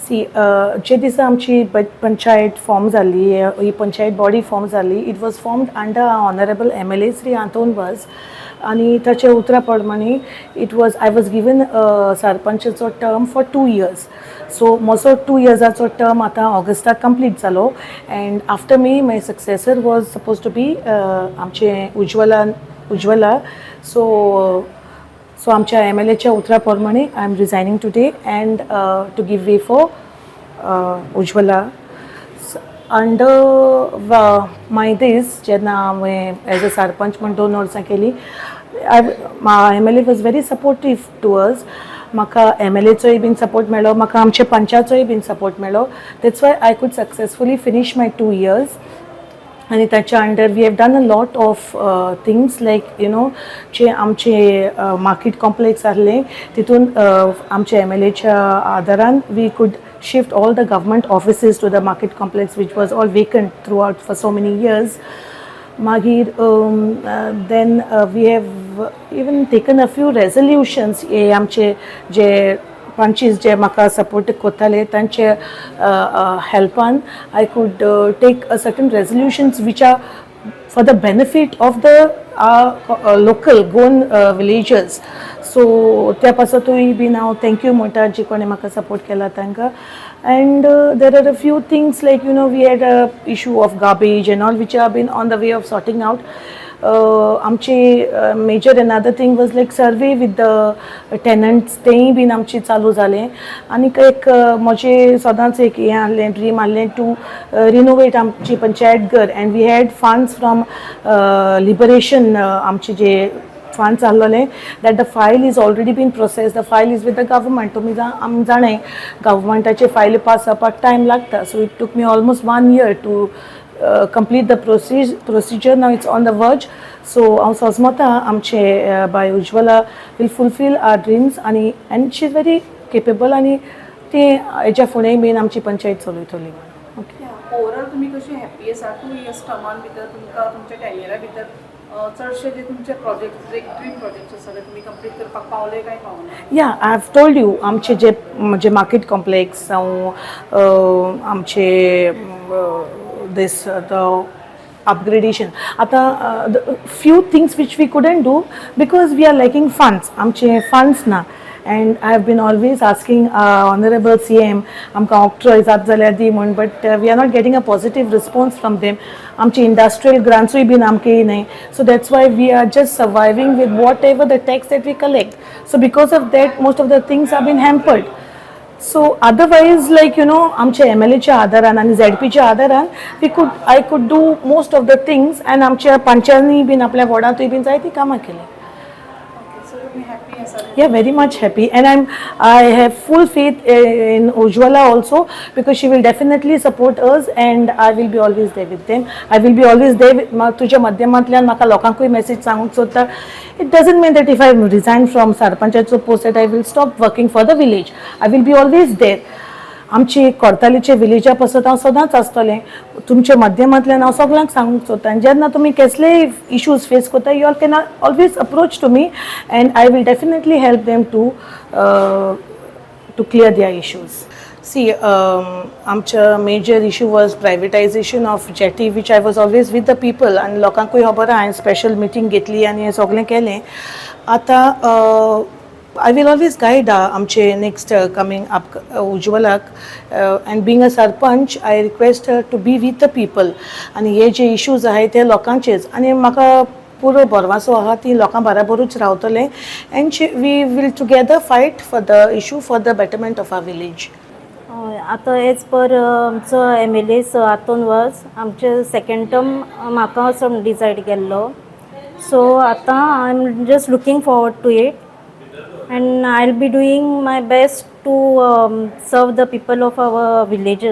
सी जे दिसा आमची पंचायत फॉर्म जाल्ली, ही पंचायत बॉडी फॉर्म जाल्ली, it was formed under honourable MLA Shri Anton Vaz. आणि ताचे उतरा प्रमाणे आय वॉज गिवन सरपंचाचो टर्म फॉर 2 years. सो म्हजो 2 years'ाचो टर्म आतां ऑगस्टाक कंप्लीट जालो. And after me my successor was suppose to be आमचे उज्वला. सो आमच्या MLAच्या उतरा प्रमाणे I am resigning today and to give way for Ujwala. Under my दीस जेन्ना हांवें एज अ सरपंच म्हणून 2 वर्सां केली, MLA was very supportive to us. म्हाका MLAचोय बीन सपोर्ट मेळ्ळो, म्हाका आमच्या पंचाचोय बीन सपोर्ट मेळ्ळो. That's why I could successfully finish my 2 years. आणि त्याच्या under we have done a lot of things like जे आमचे मार्केट कॉम्प्लेक्स आहले तितून आमच्या MLAच्या आदारान we could shift all the government offices to the market complex, which was all vacant throughout for so many years. Magir, then we have even taken a few resolutions. आमचे जे पंचीस जे म्हाका support कोत्ताले तांचे हेल्पान I could take a certain resolutions which are for the benefit of the local Goan villagers. So त्या पासतूय been हांव thank you म्हणटा जी कोणी म्हाका सपोर्ट केला तांकां. And there are a few things like we had a issue of garbage and all which have been on the way of sorting out. आमची major another thing was like survey with the tenants, तेंय बीन आमची चालू जालें. आनी एक म्हजें सदांच एक हें आहलें ड्रीम आहलें टू रिनोवेट आमची पंचायत घर. And we had funds from Liberation. आमचे जे funds आहलोले that the file is already been processed, the file is with the government. तुमी जाणे गव्हर्मेंटाचे फायल पास जावपाक टायम लागता. So it took me almost 1 year to complete the procedure. Now it's on the verge. So हांव सोजमोता आमचे by Ujwala will fulfill our dreams and she is very capable आनी ती हेच्या फुडेंय बीन आमची पंचायत चलयतली. ओवरऑल तुमी कशी हॅपी आसा 2 years टर्मान भितर तुमकां तुमच्या टेन्युरा भितर चडशे जे तुमचे प्रोजेक्ट जे ड्रीम प्रोजेक्ट आसा ते तुमी कंप्लीट करपाक पावले काय पावले? या आय हॅव टोल्ड यू आमचे जे मार्केट कॉम्प्लेक्स जावं आमचे this the upgradation. Ata few things which we couldn't do because we are lacking funds. Amche funds na. And I have been always asking Honorable CM amka octroy जात जाल्यार दी म्हण, but we are not getting a positive response from them. आमची industrial grants been आमके नाही. So that's why we are just surviving with whatever the tax that we collect. So because of that most of the things have been hampered. So otherwise like आमच्या MLAच्या आदारान आणि ZPच्या आदारान I could do most of the things. and आमच्या पंचांनी been आपल्या वॉर्डांतूय been जायती कामां केली. Yeah, very much happy, and I have full faith in Ujwala also because she will definitely support us and I will be always there with them. I will be always there with तुझ्या माध्यमांतल्यान म्हाका लोकांकूय message सांगूंक सोदता. It doesn't mean that if I resign from सरपंचाचो post that I will stop working for the village. I will be always there. आमची कोर्तालीचे विलेजा पासत हांव सदांच आसतलें. तुमच्या माध्यमांतल्यान हांव सगळ्यांक सांगूंक सोदतां जेन्ना तुमी कसलेय इश्यूज फेस करता you all can always approach to me and I will definitely help them to clear their issues. See आमच्या major issue was privatisation of jetty which I was always with the people आनी लोकांकूय खबर हांवें special meeting घेतली आनी हें सगळें केलें. आतां I will always guide amche next coming up Ujwalak and being a sarpanch I request her to be with the people आणि हे जे issues आहे ते लोकांचेच आणि म्हाका पुरो बरवासो आहा ती लोकां बराबरूच रावतले and we will together fight for the issue for the betterment of our village. आता एज पर आमचो MLA हातून वच आमचे सेकंड टर्म म्हाका असो डिसायड केल्लो. सो आतां I am just looking forward to it and I'll be doing my best to serve the people of our village.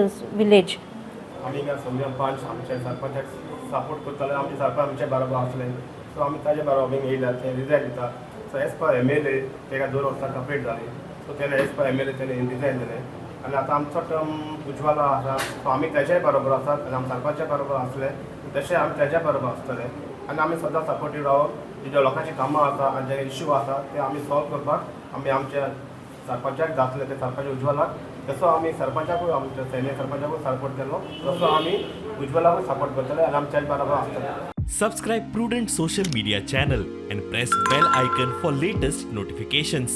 आमी सगळे पंच आमचे सरपंचाक सपोर्ट करताले. आमचे सरपंच आमचे बरोबर आसले. सो आमी ताजे बरोबर येयला ते रिजायन दिता. सो एज पर MLA तेका 2 वर्सां कंप्लीट जाली. सो तेणे एज पर MLA तेणे रिजायन दिलें आनी आतां आमचो टर्म उज्वला आसा. सो आमी तेज्याय बरोबर आसात आनी आमी सरपंचा बरोबर आसले तशें आमी तेज्या बरोबर आसतले आनी आमी सदां सपोर्टीव रावप. जे लोकांची कामां आसा आनी जे इश्यू आसा ते आमी सॉल्व करपाक आमी आमच्या सरपंचाक जातले ते सरपंच उज्वलाक तसो आमी सरपंचाकूय आमच्या सेने सरपंचाकूय सपोर्ट केलो तसो आमी उज्ज्वलाकूय सपोर्ट करतले आनी आमी तेच बरोबर आसतले. Subscribe Prudent social media channel and press bell icon for latest notifications.